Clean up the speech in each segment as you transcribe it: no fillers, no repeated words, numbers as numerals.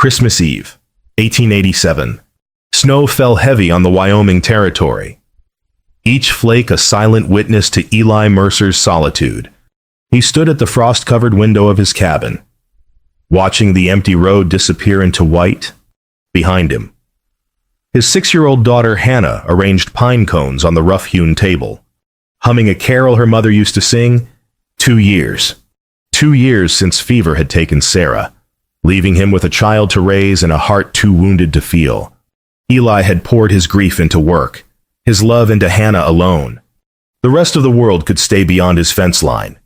Christmas Eve, 1887. Snow fell heavy on the Wyoming Territory. Each flake a silent witness to Eli Mercer's solitude. He stood at the frost-covered window of his cabin, watching the empty road disappear into white behind him. His 6-year-old daughter Hannah arranged pine cones on the rough-hewn table, humming a carol her mother used to sing. 2 years. 2 years since fever had taken Sarah, leaving him with a child to raise and a heart too wounded to feel. Eli had poured his grief into work, his love into Hannah alone. The rest of the world could stay beyond his fence line.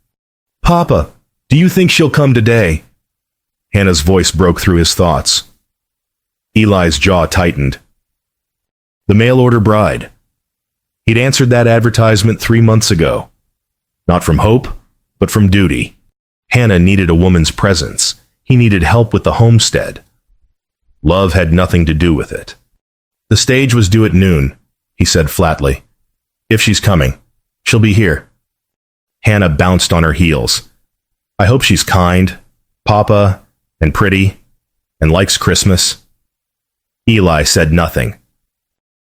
"Papa, do you think she'll come today?" Hannah's voice broke through his thoughts. Eli's jaw tightened. The mail-order bride. He'd answered that advertisement 3 months ago. Not from hope, but from duty. Hannah needed a woman's presence. He needed help with the homestead. Love had nothing to do with it. "The stage was due at noon," he said flatly. "If she's coming, she'll be here." Hannah bounced on her heels. "I hope she's kind, Papa, and pretty, and likes Christmas." Eli said nothing.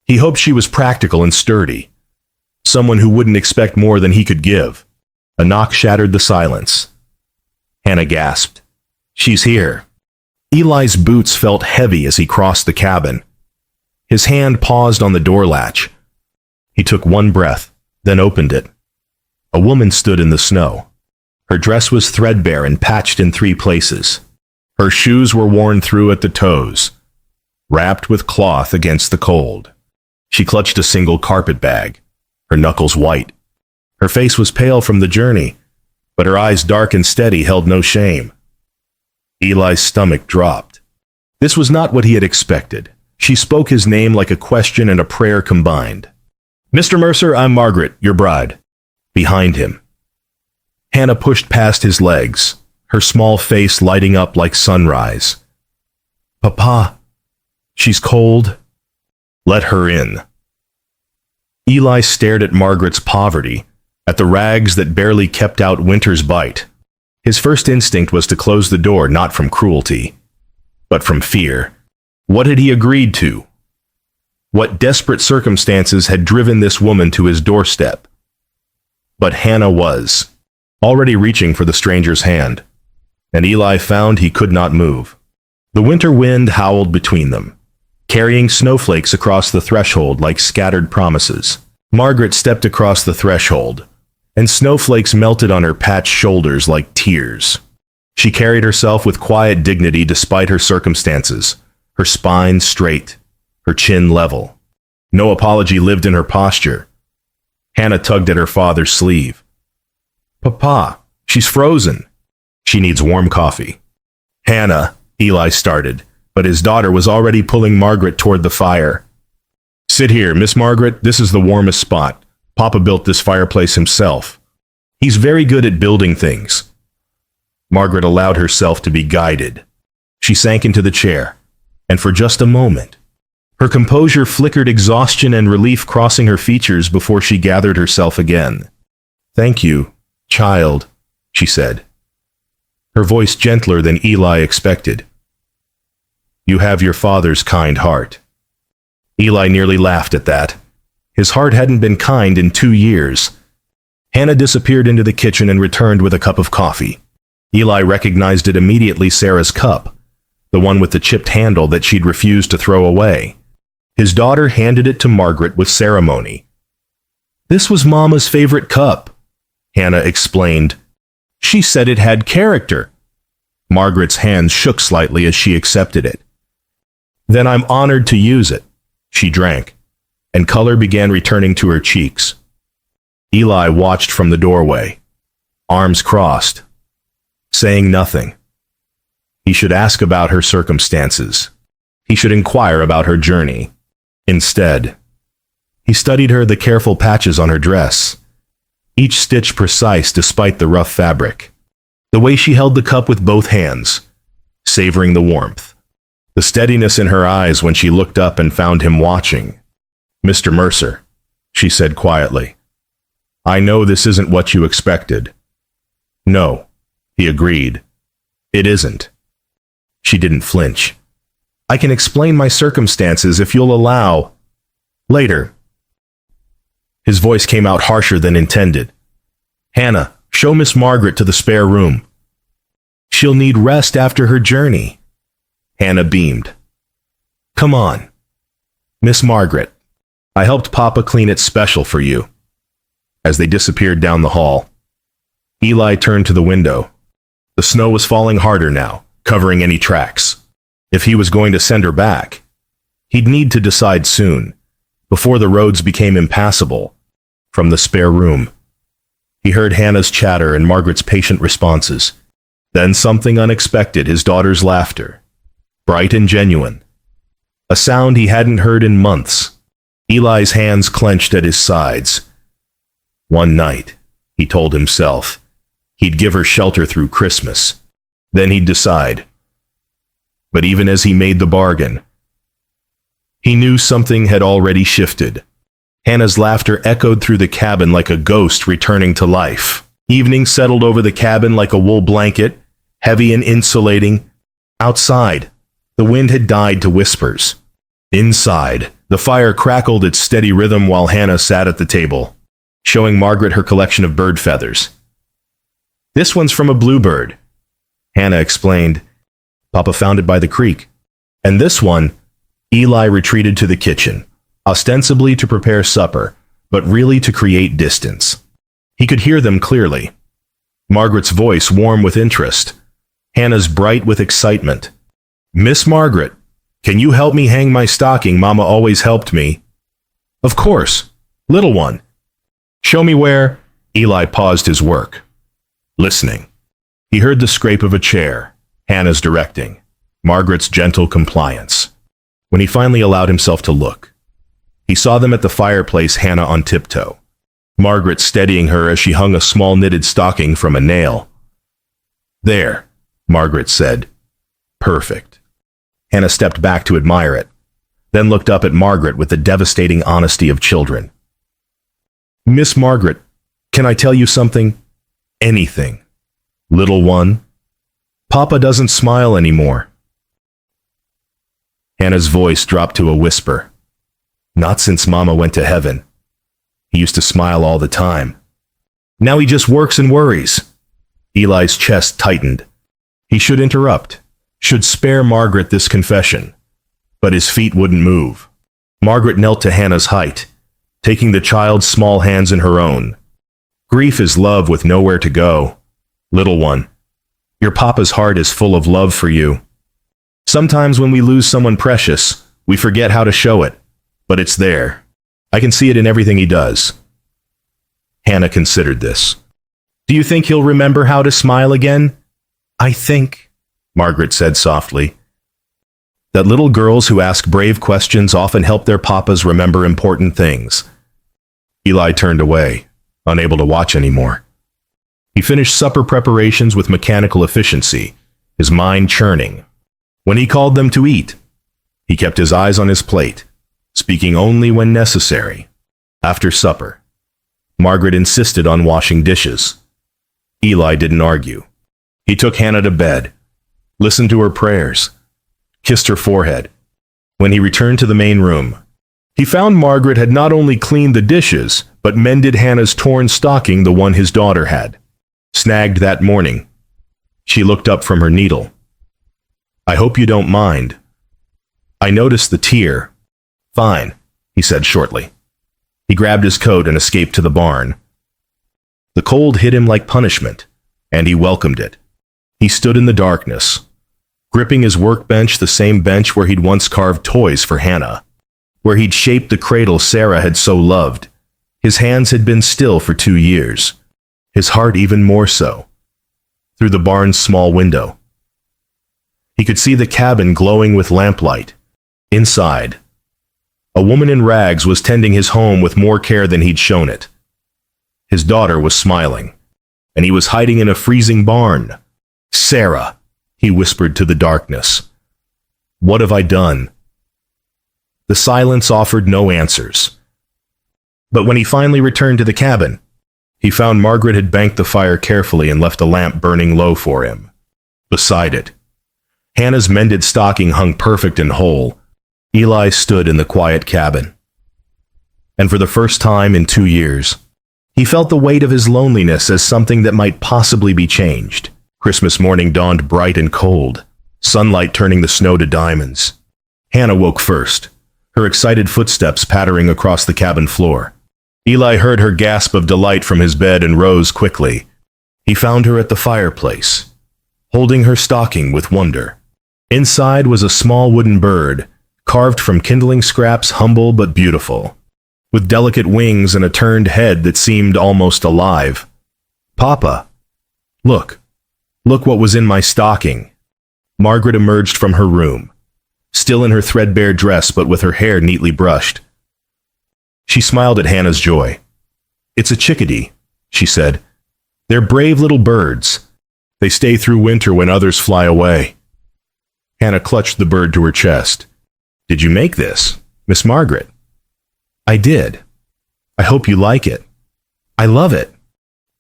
He hoped she was practical and sturdy, someone who wouldn't expect more than he could give. A knock shattered the silence. Hannah gasped. "She's here." Eli's boots felt heavy as he crossed the cabin. His hand paused on the door latch. He took one breath, then opened it. A woman stood in the snow. Her dress was threadbare and patched in 3 places. Her shoes were worn through at the toes, wrapped with cloth against the cold. She clutched a single carpet bag, her knuckles white. Her face was pale from the journey, but her eyes dark and steady held no shame. Eli's stomach dropped. This was not what he had expected. She spoke his name like a question and a prayer combined. "Mr. Mercer, I'm Margaret, your bride." Behind him. Hannah pushed past his legs, her small face lighting up like sunrise. "Papa, she's cold." "Let her in." Eli stared at Margaret's poverty, at the rags that barely kept out winter's bite. His first instinct was to close the door, not from cruelty, but from fear. What had he agreed to? What desperate circumstances had driven this woman to his doorstep? But Hannah was already reaching for the stranger's hand, and Eli found he could not move. The winter wind howled between them, carrying snowflakes across the threshold like scattered promises. Margaret stepped across the threshold, and snowflakes melted on her patched shoulders like tears. She carried herself with quiet dignity despite her circumstances, her spine straight, her chin level. No apology lived in her posture. Hannah tugged at her father's sleeve. "Papa, she's frozen. She needs warm coffee." "Hannah," Eli started, but his daughter was already pulling Margaret toward the fire. "Sit here, Miss Margaret. This is the warmest spot. Papa built this fireplace himself. He's very good at building things." Margaret allowed herself to be guided. She sank into the chair, and for just a moment, her composure flickered, exhaustion and relief crossing her features before she gathered herself again. "Thank you, child," she said, her voice gentler than Eli expected. "You have your father's kind heart." Eli nearly laughed at that. His heart hadn't been kind in 2 years. Hannah disappeared into the kitchen and returned with a cup of coffee. Eli recognized it immediately, Sarah's cup, the one with the chipped handle that she'd refused to throw away. His daughter handed it to Margaret with ceremony. "This was Mama's favorite cup," Hannah explained. "She said it had character." Margaret's hands shook slightly as she accepted it. "Then I'm honored to use it." She drank, and color began returning to her cheeks. Eli watched from the doorway, arms crossed, saying nothing. He should ask about her circumstances. He should inquire about her journey. Instead, he studied her, the careful patches on her dress, each stitch precise despite the rough fabric. The way she held the cup with both hands, savoring the warmth. The steadiness in her eyes when she looked up and found him watching. "Mr. Mercer," she said quietly, "I know this isn't what you expected." "No," he agreed. "It isn't." She didn't flinch. I can explain my circumstances if you'll allow. Later. His voice came out harsher than intended. Hannah, show Miss Margaret to the spare room. She'll need rest after her journey. Hannah beamed. Come on. Miss Margaret, I helped Papa clean it special for you. As they disappeared down the hall, Eli turned to the window. The snow was falling harder now, covering any tracks. If he was going to send her back, he'd need to decide soon, before the roads became impassable. From the spare room, he heard Hannah's chatter and Margaret's patient responses. Then something unexpected, his daughter's laughter. Bright and genuine. A sound he hadn't heard in months. Eli's hands clenched at his sides. One night, he told himself, he'd give her shelter through Christmas. Then he'd decide. But even as he made the bargain, he knew something had already shifted. Hannah's laughter echoed through the cabin like a ghost returning to life. Evening settled over the cabin like a wool blanket, heavy and insulating. Outside, the wind had died to whispers. Inside, the fire crackled its steady rhythm while Hannah sat at the table, showing Margaret her collection of bird feathers. This one's from a bluebird, Hannah explained. Papa found it by the creek. And this one, Eli retreated to the kitchen, ostensibly to prepare supper, but really to create distance. He could hear them clearly. Margaret's voice warm with interest, Hannah's bright with excitement. Miss Margaret, can you help me hang my stocking? Mama always helped me. Of course, little one. Show me where. Eli paused his work, listening. He heard the scrape of a chair, Hannah's directing, Margaret's gentle compliance. When he finally allowed himself to look, he saw them at the fireplace, Hannah on tiptoe, Margaret steadying her as she hung a small knitted stocking from a nail. There, Margaret said. Perfect. Hannah stepped back to admire it, then looked up at Margaret with the devastating honesty of children. Miss Margaret, can I tell you something? Anything. Little one, Papa doesn't smile anymore. Hannah's voice dropped to a whisper. Not since Mama went to heaven. He used to smile all the time. Now he just works and worries. Eli's chest tightened. He should interrupt, should spare Margaret this confession. But his feet wouldn't move. Margaret knelt to Hannah's height, taking the child's small hands in her own. Grief is love with nowhere to go. Little one, your Papa's heart is full of love for you. Sometimes when we lose someone precious, we forget how to show it, but it's there. I can see it in everything he does. Hannah considered this. Do you think he'll remember how to smile again? I think, Margaret said softly, that little girls who ask brave questions often help their papas remember important things. Eli turned away, unable to watch anymore. He finished supper preparations with mechanical efficiency, his mind churning. When he called them to eat, he kept his eyes on his plate, speaking only when necessary. After supper, Margaret insisted on washing dishes. Eli didn't argue. He took Hannah to bed, listened to her prayers, kissed her forehead. When he returned to the main room, he found Margaret had not only cleaned the dishes, but mended Hannah's torn stocking, the one his daughter had snagged that morning. She looked up from her needle. I hope you don't mind. I noticed the tear. Fine, he said shortly. He grabbed his coat and escaped to the barn. The cold hit him like punishment, and he welcomed it. He stood in the darkness, gripping his workbench, the same bench where he'd once carved toys for Hannah, where he'd shaped the cradle Sarah had so loved. His hands had been still for 2 years, his heart even more so. Through the barn's small window, he could see the cabin glowing with lamplight. Inside, a woman in rags was tending his home with more care than he'd shown it. His daughter was smiling, and he was hiding in a freezing barn. Sarah, he whispered to the darkness. What have I done? The silence offered no answers. But when he finally returned to the cabin, he found Margaret had banked the fire carefully and left a lamp burning low for him. Beside it, Hannah's mended stocking hung perfect and whole. Eli stood in the quiet cabin. And for the first time in 2 years, he felt the weight of his loneliness as something that might possibly be changed. Christmas morning dawned bright and cold, sunlight turning the snow to diamonds. Hannah woke first, her excited footsteps pattering across the cabin floor. Eli heard her gasp of delight from his bed and rose quickly. He found her at the fireplace, holding her stocking with wonder. Inside was a small wooden bird, carved from kindling scraps, humble but beautiful, with delicate wings and a turned head that seemed almost alive. "Papa, look what was in my stocking." Margaret emerged from her room, still in her threadbare dress but with her hair neatly brushed. She smiled at Hannah's joy. "It's a chickadee," she said. "They're brave little birds. They stay through winter when others fly away." Hannah clutched the bird to her chest. "Did you make this, Miss Margaret?" "I did. I hope you like it." "I love it."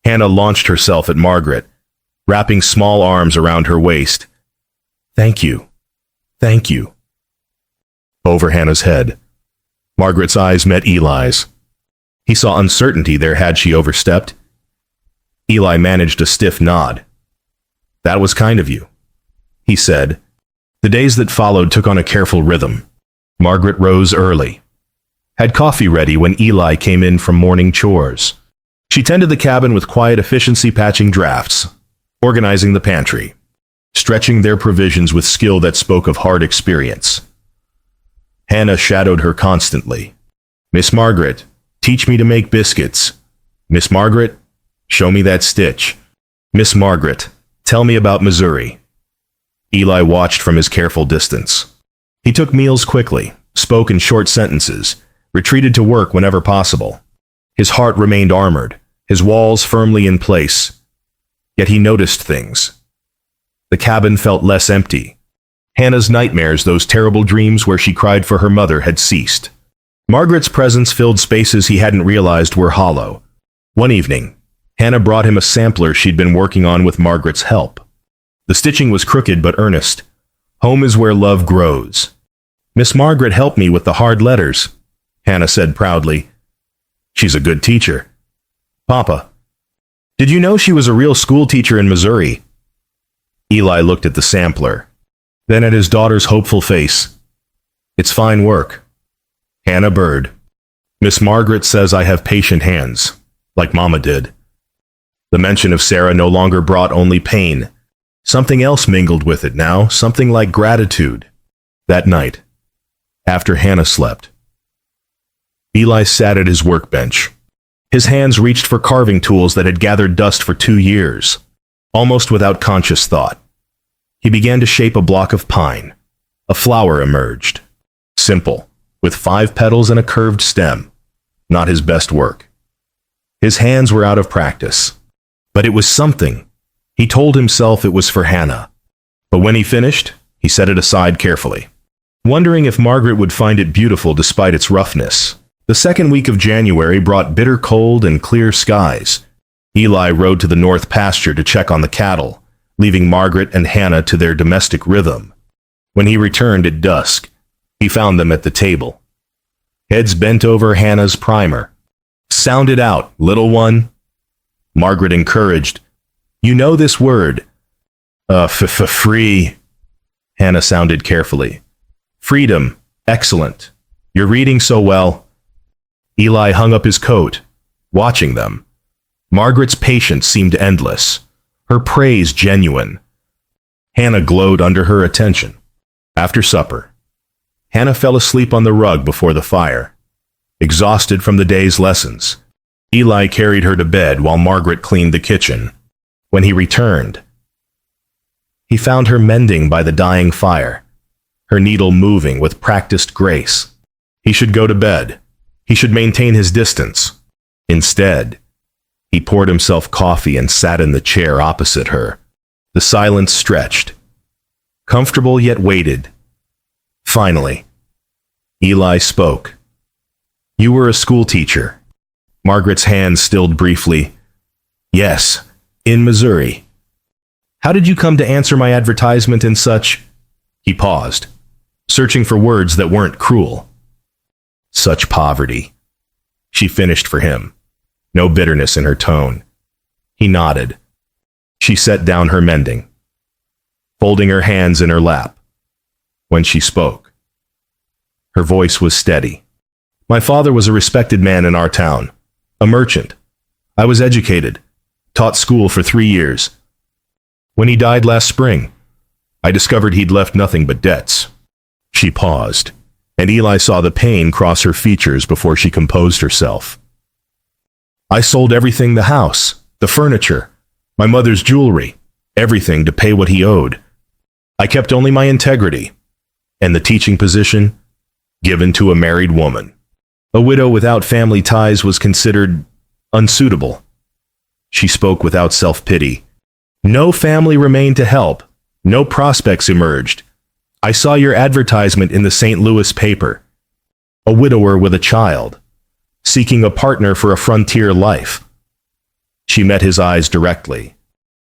Hannah launched herself at Margaret, wrapping small arms around her waist. "Thank you. Thank you." Over Hannah's head, Margaret's eyes met Eli's. He saw uncertainty there had she overstepped. Eli managed a stiff nod. "That was kind of you," he said. The days that followed took on a careful rhythm. Margaret rose early, had coffee ready when Eli came in from morning chores. She tended the cabin with quiet efficiency, patching drafts, organizing the pantry, stretching their provisions with skill that spoke of hard experience. Hannah shadowed her constantly. "Miss Margaret, teach me to make biscuits. Miss Margaret, show me that stitch. Miss Margaret, tell me about Missouri." Eli watched from his careful distance. He took meals quickly, spoke in short sentences, retreated to work whenever possible. His heart remained armored, his walls firmly in place. Yet he noticed things. The cabin felt less empty. Hannah's nightmares, those terrible dreams where she cried for her mother, had ceased. Margaret's presence filled spaces he hadn't realized were hollow. One evening, Hannah brought him a sampler she'd been working on with Margaret's help. The stitching was crooked but earnest. "Home is where love grows." "Miss Margaret helped me with the hard letters," Hannah said proudly. "She's a good teacher." "Papa, did you know she was a real school teacher in Missouri?" Eli looked at the sampler, then at his daughter's hopeful face. "It's fine work." Hannah Bird. "Miss Margaret says I have patient hands, like Mama did." The mention of Sarah no longer brought only pain. Something else mingled with it now, something like gratitude. That night, after Hannah slept, Eli sat at his workbench. His hands reached for carving tools that had gathered dust for 2 years. Almost without conscious thought, he began to shape a block of pine. A flower emerged. Simple, with 5 petals and a curved stem. Not his best work. His hands were out of practice. But it was something. He told himself it was for Hannah. But when he finished, he set it aside carefully, wondering if Margaret would find it beautiful despite its roughness. The second week of January brought bitter cold and clear skies. Eli rode to the north pasture to check on the cattle, leaving Margaret and Hannah to their domestic rhythm. When he returned at dusk, he found them at the table. Heads bent over Hannah's primer. "Sound it out, little one." Margaret encouraged. "You know this word." Free." Hannah sounded carefully. "Freedom. Excellent. You're reading so well." Eli hung up his coat, watching them. Margaret's patience seemed endless, her praise genuine. Hannah glowed under her attention. After supper, Hannah fell asleep on the rug before the fire, exhausted from the day's lessons. Eli carried her to bed while Margaret cleaned the kitchen. When he returned, he found her mending by the dying fire, her needle moving with practiced grace. He should go to bed. He should maintain his distance. Instead, he poured himself coffee and sat in the chair opposite her. The silence stretched, comfortable yet weighted. Finally, Eli spoke. "You were a school teacher." Margaret's hand stilled briefly. "Yes, in Missouri." "How did you come to answer my advertisement in such He paused, searching for words that weren't cruel. Such poverty. She finished for him, no bitterness in her tone. He nodded. She set down her mending, folding her hands in her lap. When she spoke, her voice was steady. My father was a respected man in our town, a merchant. I was educated, taught school for 3 years. When he died last spring, I discovered he'd left nothing but debts. She paused, and Eli saw the pain cross her features before she composed herself. I sold everything, the house, the furniture, my mother's jewelry, everything to pay what he owed. I kept only my integrity, and the teaching position given to a married woman. A widow without family ties was considered unsuitable. She spoke without self-pity. No family remained to help. No prospects emerged. I saw your advertisement in the St. Louis paper. A widower with a child, seeking a partner for a frontier life. She met his eyes directly.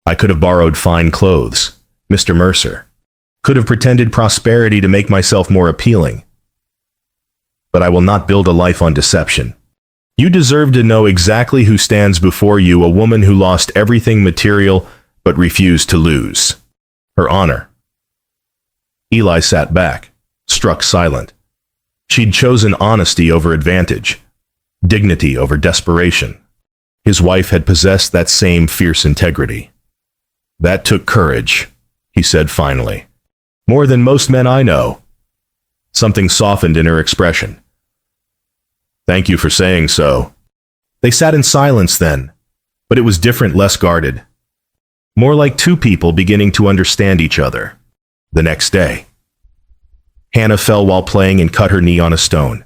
I could have borrowed fine clothes, Mr. Mercer. Could have pretended prosperity to make myself more appealing. But I will not build a life on deception. You deserve to know exactly who stands before you, a woman who lost everything material but refused to lose her honor. Eli sat back, struck silent. She'd chosen honesty over advantage, dignity over desperation. His wife had possessed that same fierce integrity. That took courage, he said finally. More than most men I know. Something softened in her expression. Thank you for saying so. They sat in silence then, but it was different, less guarded. More like two people beginning to understand each other. The next day, Hannah fell while playing and cut her knee on a stone,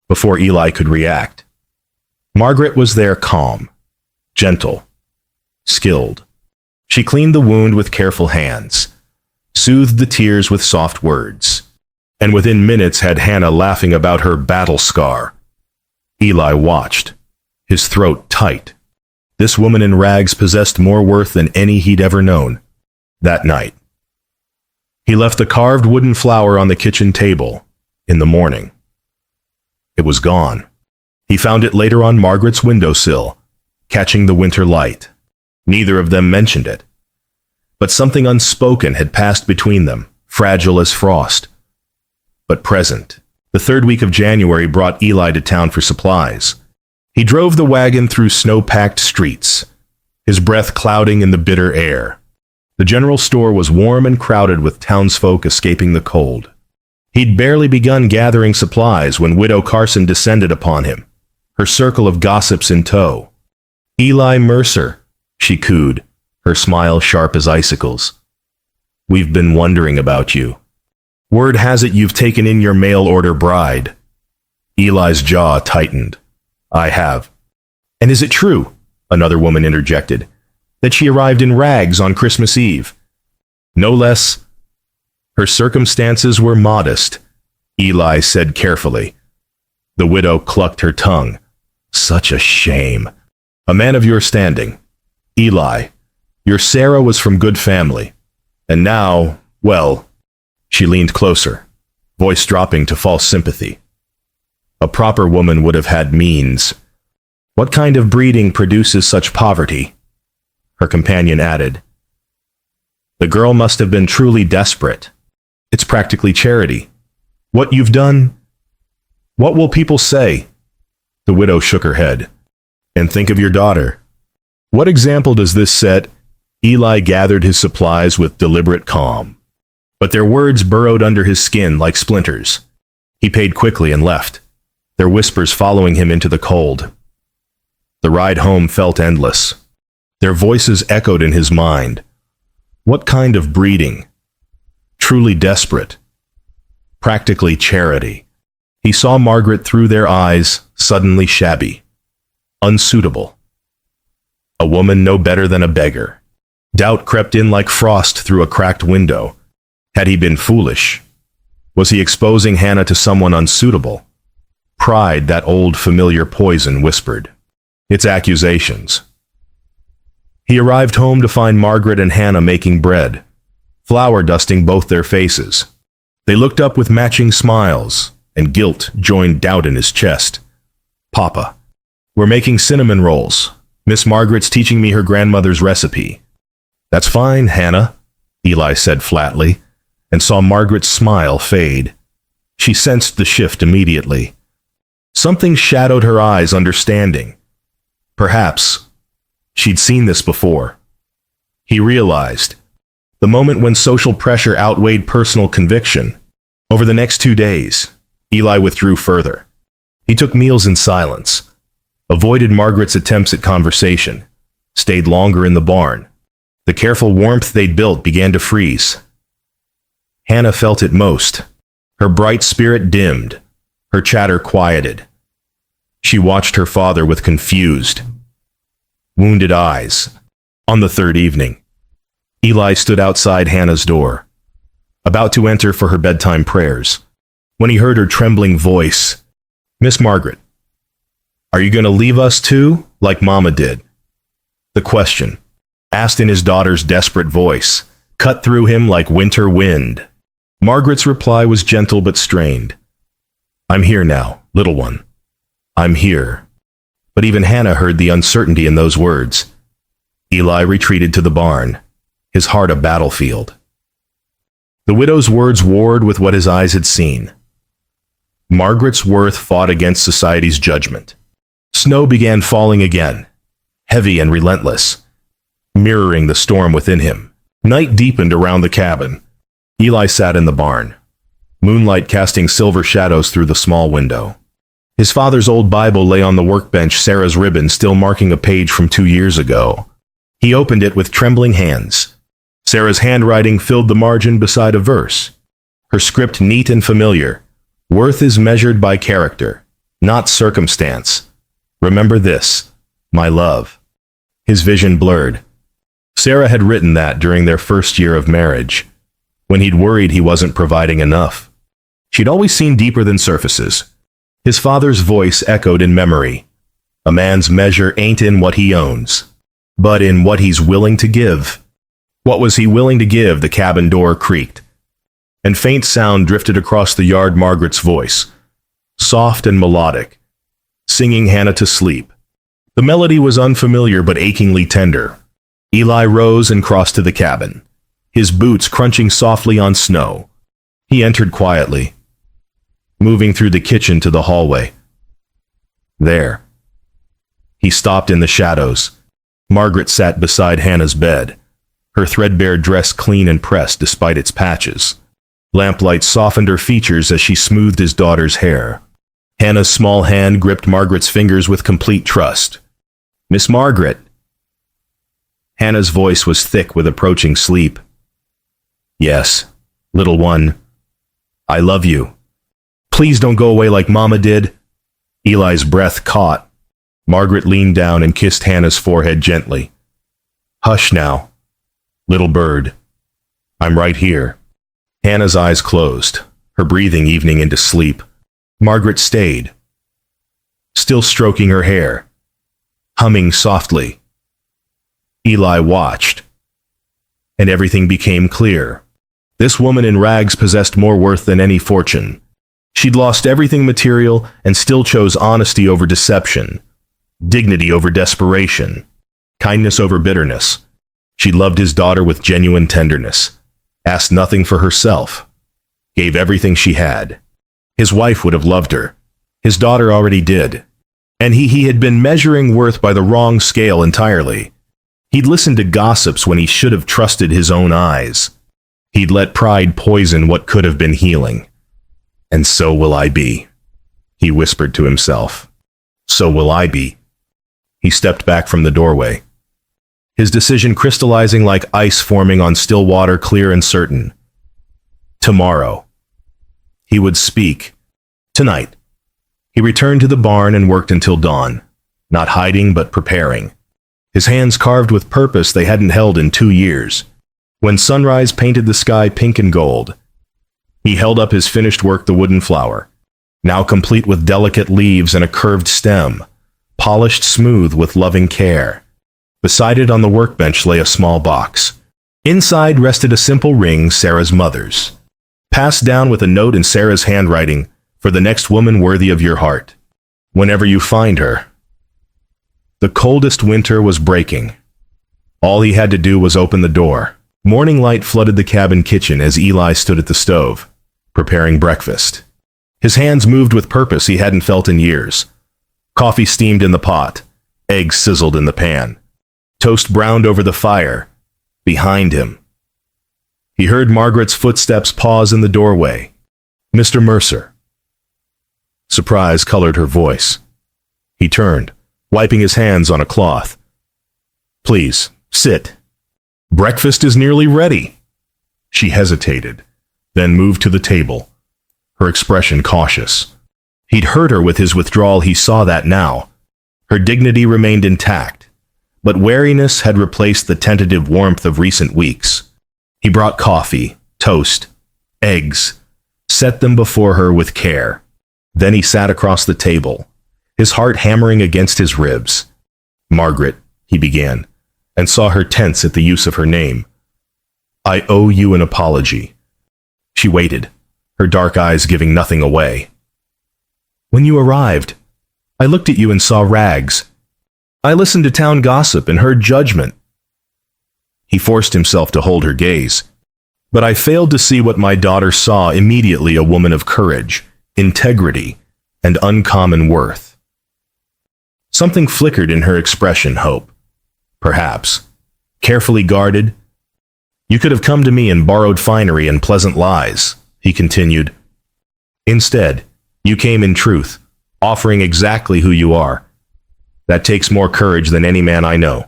before Eli could react. Margaret was there, calm, gentle, skilled. She cleaned the wound with careful hands, soothed the tears with soft words, and within minutes had Hannah laughing about her battle scar. Eli watched, his throat tight. This woman in rags possessed more worth than any he'd ever known. That night, he left the carved wooden flower on the kitchen table. In the morning, it was gone. He found it later on Margaret's windowsill, catching the winter light. Neither of them mentioned it. But something unspoken had passed between them, fragile as frost, but present. The third week of January brought Eli to town for supplies. He drove the wagon through snow-packed streets, his breath clouding in the bitter air. The general store was warm and crowded with townsfolk escaping the cold. He'd barely begun gathering supplies when Widow Carson descended upon him, her circle of gossips in tow. Eli Mercer, she cooed, her smile sharp as icicles. We've been wondering about you. Word has it you've taken in your mail-order bride. Eli's jaw tightened. I have. And is it true, another woman interjected, that she arrived in rags on Christmas Eve? No less. Her circumstances were modest, Eli said carefully. The widow clucked her tongue. Such a shame. A man of your standing. Eli, your Sarah was from good family. And now, well, she leaned closer, voice dropping to false sympathy. A proper woman would have had means. What kind of breeding produces such poverty? Her companion added. The girl must have been truly desperate. It's practically charity. What you've done? What will people say? The widow shook her head. And think of your daughter. What example does this set? Eli gathered his supplies with deliberate calm. But their words burrowed under his skin like splinters. He paid quickly and left, their whispers following him into the cold. The ride home felt endless. Their voices echoed in his mind. What kind of breeding? Truly desperate. Practically charity. He saw Margaret through their eyes, suddenly shabby. Unsuitable. A woman no better than a beggar. Doubt crept in like frost through a cracked window. Had he been foolish? Was he exposing Hannah to someone unsuitable? Pride, that old familiar poison, whispered. Its accusations. He arrived home to find Margaret and Hannah making bread, flour dusting both their faces. They looked up with matching smiles, and guilt joined doubt in his chest. Papa, we're making cinnamon rolls. Miss Margaret's teaching me her grandmother's recipe. That's fine, Hannah, Eli said flatly, and saw Margaret's smile fade. She sensed the shift immediately. Something shadowed her eyes, understanding. Perhaps she'd seen this before. He realized, the moment when social pressure outweighed personal conviction. Over the next 2 days, Eli withdrew further. He took meals in silence, avoided Margaret's attempts at conversation, stayed longer in the barn. The careful warmth they'd built began to freeze. Hannah felt it most. Her bright spirit dimmed, her chatter quieted. She watched her father with confused, wounded eyes. On the third evening, Eli stood outside Hannah's door, about to enter for her bedtime prayers, when he heard her trembling voice. Miss Margaret, are you going to leave us too, like Mama did? The question, asked in his daughter's desperate voice, cut through him like winter wind. Margaret's reply was gentle but strained. I'm here now, little one. I'm here. But even Hannah heard the uncertainty in those words. Eli retreated to the barn, his heart a battlefield. The widow's words warred with what his eyes had seen. Margaret's worth fought against society's judgment. Snow began falling again, heavy and relentless, mirroring the storm within him. Night deepened around the cabin. Eli sat in the barn, moonlight casting silver shadows through the small window. His father's old Bible lay on the workbench, Sarah's ribbon still marking a page from 2 years ago. He opened it with trembling hands. Sarah's handwriting filled the margin beside a verse. Her script neat and familiar. Worth is measured by character, not circumstance. Remember this, my love. His vision blurred. Sarah had written that during their first year of marriage, when he'd worried he wasn't providing enough. She'd always seen deeper than surfaces. His father's voice echoed in memory. A man's measure ain't in what he owns, but in what he's willing to give. What was he willing to give? The cabin door creaked, and faint sound drifted across the yard. Margaret's voice, soft and melodic, singing Hannah to sleep. The melody was unfamiliar but achingly tender. Eli rose and crossed to the cabin, his boots crunching softly on snow. He entered quietly, moving through the kitchen to the hallway. There. He stopped in the shadows. Margaret sat beside Hannah's bed, her threadbare dress clean and pressed despite its patches. Lamplight softened her features as she smoothed his daughter's hair. Hannah's small hand gripped Margaret's fingers with complete trust. Miss Margaret. Hannah's voice was thick with approaching sleep. Yes, little one. I love you. Please don't go away like Mama did. Eli's breath caught. Margaret leaned down and kissed Hannah's forehead gently. Hush now, little bird. I'm right here. Hannah's eyes closed, her breathing evening into sleep. Margaret stayed, still stroking her hair, humming softly. Eli watched, and everything became clear. This woman in rags possessed more worth than any fortune. She'd lost everything material and still chose honesty over deception, dignity over desperation, kindness over bitterness. She loved his daughter with genuine tenderness, asked nothing for herself, gave everything she had. His wife would have loved her. His daughter already did. And he had been measuring worth by the wrong scale entirely. He'd listened to gossips when he should have trusted his own eyes. He'd let pride poison what could have been healing. And so will I be, he whispered to himself. So will I be. He stepped back from the doorway, his decision crystallizing like ice forming on still water, clear and certain. Tomorrow. He would speak. Tonight. He returned to the barn and worked until dawn, not hiding but preparing. His hands carved with purpose they hadn't held in 2 years. When sunrise painted the sky pink and gold, he held up his finished work, the wooden flower, now complete with delicate leaves and a curved stem, polished smooth with loving care. Beside it on the workbench lay a small box. Inside rested a simple ring, Sarah's mother's. passed down with a note in Sarah's handwriting, for the next woman worthy of your heart. Whenever you find her. The coldest winter was breaking. All he had to do was open the door. Morning light flooded the cabin kitchen as Eli stood at the stove, preparing breakfast. His hands moved with purpose he hadn't felt in years. Coffee steamed in the pot. Eggs sizzled in the pan. Toast browned over the fire. Behind him. He heard Margaret's footsteps pause in the doorway. Mr. Mercer. Surprise colored her voice. He turned, wiping his hands on a cloth. Please, sit. Breakfast is nearly ready. She hesitated, then moved to the table, her expression cautious. He'd hurt her with his withdrawal, he saw that now. Her dignity remained intact, but wariness had replaced the tentative warmth of recent weeks. He brought coffee, toast, eggs, set them before her with care. Then he sat across the table, his heart hammering against his ribs. Margaret, he began, and saw her tense at the use of her name. I owe you an apology. She waited, her dark eyes giving nothing away. When you arrived, I looked at you and saw rags. I listened to town gossip and heard judgment. He forced himself to hold her gaze. But I failed to see what my daughter saw immediately, a woman of courage, integrity, and uncommon worth. Something flickered in her expression, hope. Perhaps. Carefully guarded. You could have come to me and borrowed finery and pleasant lies, he continued. Instead, you came in truth, offering exactly who you are. That takes more courage than any man I know.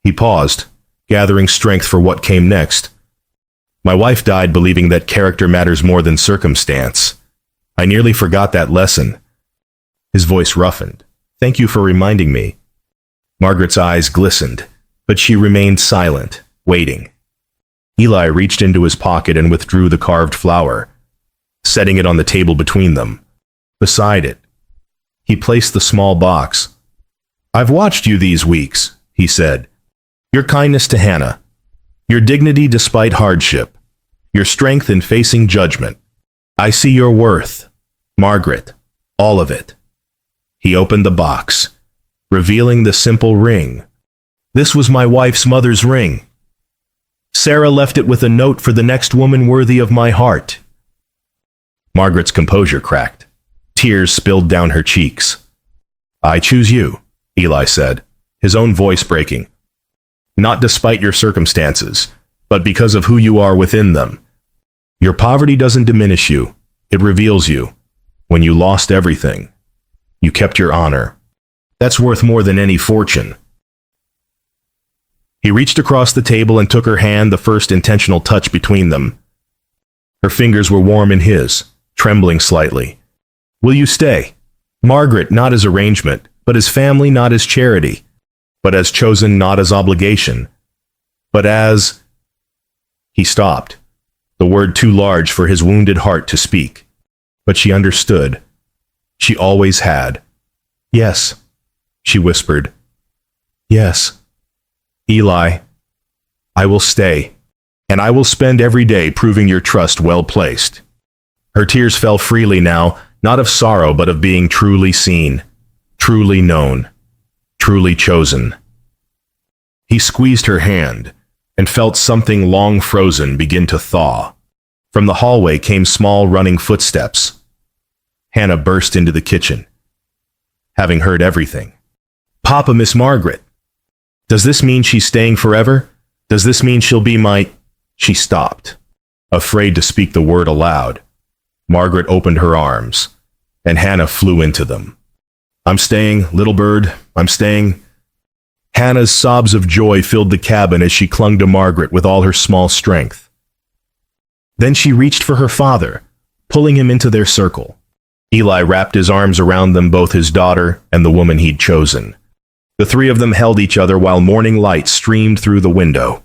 He paused, gathering strength for what came next. My wife died believing that character matters more than circumstance. I nearly forgot that lesson. His voice roughened. Thank you for reminding me. Margaret's eyes glistened, but she remained silent, waiting. Eli reached into his pocket and withdrew the carved flower, setting it on the table between them. Beside it, he placed the small box. I've watched you these weeks, he said. Your kindness to Hannah, your dignity despite hardship, your strength in facing judgment. I see your worth, Margaret, all of it. He opened the box, revealing the simple ring. This was my wife's mother's ring. Sarah left it with a note for the next woman worthy of my heart. Margaret's composure cracked. Tears spilled down her cheeks. I choose you, Eli said, his own voice breaking. Not despite your circumstances, but because of who you are within them. Your poverty doesn't diminish you, it reveals you. When you lost everything, you kept your honor. That's worth more than any fortune. He reached across the table and took her hand, the first intentional touch between them. Her fingers were warm in his, trembling slightly. Will you stay? Margaret, not as arrangement, but as family, not as charity, but as chosen, not as obligation, but as... He stopped, the word too large for his wounded heart to speak. But she understood. She always had. Yes, she whispered. Yes. Eli, I will stay, and I will spend every day proving your trust well placed. Her tears fell freely now, not of sorrow, but of being truly seen, truly known, truly chosen. He squeezed her hand, and felt something long frozen begin to thaw. From the hallway came small running footsteps. Hannah burst into the kitchen, having heard everything. Papa, Miss Margaret. Does this mean she's staying forever? Does this mean she'll be my... She stopped, afraid to speak the word aloud. Margaret opened her arms, and Hannah flew into them. I'm staying, little bird, I'm staying. Hannah's sobs of joy filled the cabin as she clung to Margaret with all her small strength. Then she reached for her father, pulling him into their circle. Eli wrapped his arms around them, both his daughter and the woman he'd chosen. The three of them held each other while morning light streamed through the window,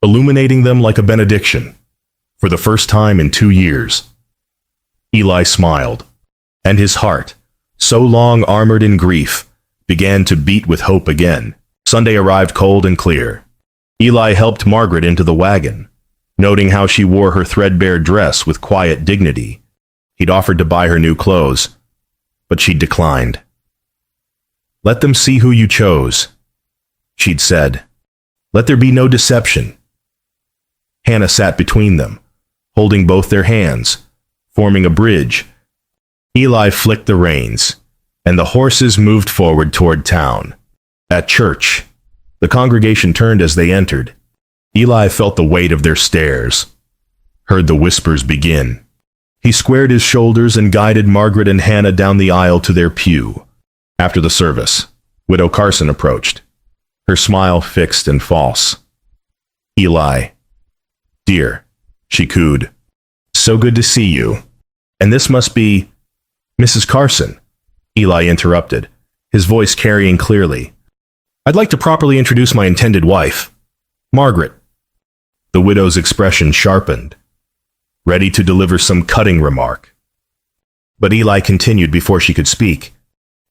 illuminating them like a benediction. For the first time in 2 years, Eli smiled, and his heart, so long armored in grief, began to beat with hope again. Sunday arrived cold and clear. Eli helped Margaret into the wagon, Noting how she wore her threadbare dress with quiet dignity, he'd offered to buy her new clothes, but she'd declined. "Let them see who you chose," she'd said. "Let there be no deception." Hannah sat between them, holding both their hands, forming a bridge. Eli flicked the reins, and the horses moved forward toward town. At church, the congregation turned as they entered. Eli felt the weight of their stares, heard the whispers begin. He squared his shoulders and guided Margaret and Hannah down the aisle to their pew. After the service, Widow Carson approached, her smile fixed and false. "Eli, dear," she cooed, "so good to see you. And this must be Mrs. Carson," Eli interrupted, his voice carrying clearly. "I'd like to properly introduce my intended wife, Margaret." The widow's expression sharpened, ready to deliver some cutting remark. But Eli continued before she could speak.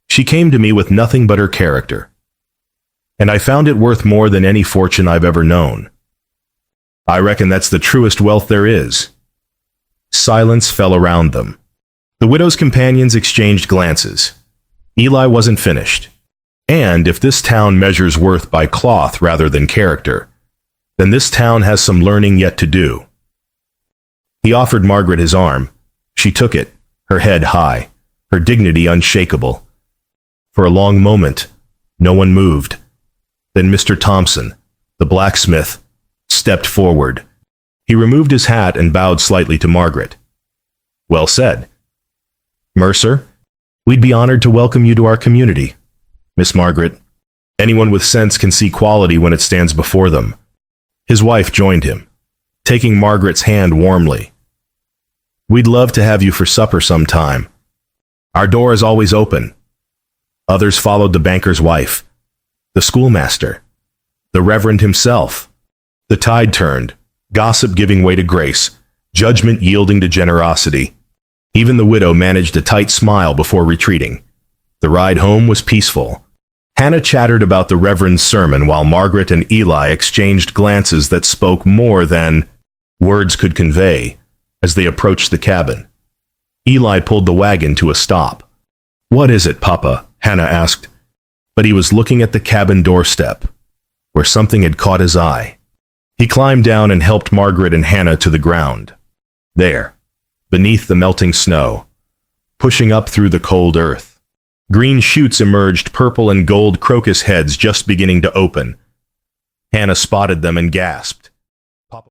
"She came to me with nothing but her character, and I found it worth more than any fortune I've ever known. I reckon that's the truest wealth there is." Silence fell around them. The widow's companions exchanged glances. Eli wasn't finished. And if this town measures worth by cloth rather than character, then this town has some learning yet to do. He offered Margaret his arm. She took it, her head high, her dignity unshakable. For a long moment, no one moved. Then Mr. Thompson, the blacksmith, stepped forward. He removed his hat and bowed slightly to Margaret. "Well said. Mercer, we'd be honored to welcome you to our community. Miss Margaret, anyone with sense can see quality when it stands before them." His wife joined him, taking Margaret's hand warmly. "We'd love to have you for supper sometime. Our door is always open." Others followed the banker's wife, the schoolmaster, the Reverend himself. The tide turned, gossip giving way to grace, judgment yielding to generosity. Even the widow managed a tight smile before retreating. The ride home was peaceful. Hannah chattered about the Reverend's sermon while Margaret and Eli exchanged glances that spoke more than words could convey as they approached the cabin. Eli pulled the wagon to a stop. "What is it, Papa?" Hannah asked. But he was looking at the cabin doorstep, where something had caught his eye. He climbed down and helped Margaret and Hannah to the ground. There, beneath the melting snow, pushing up through the cold earth, green shoots emerged, purple and gold crocus heads just beginning to open. Hannah spotted them and gasped.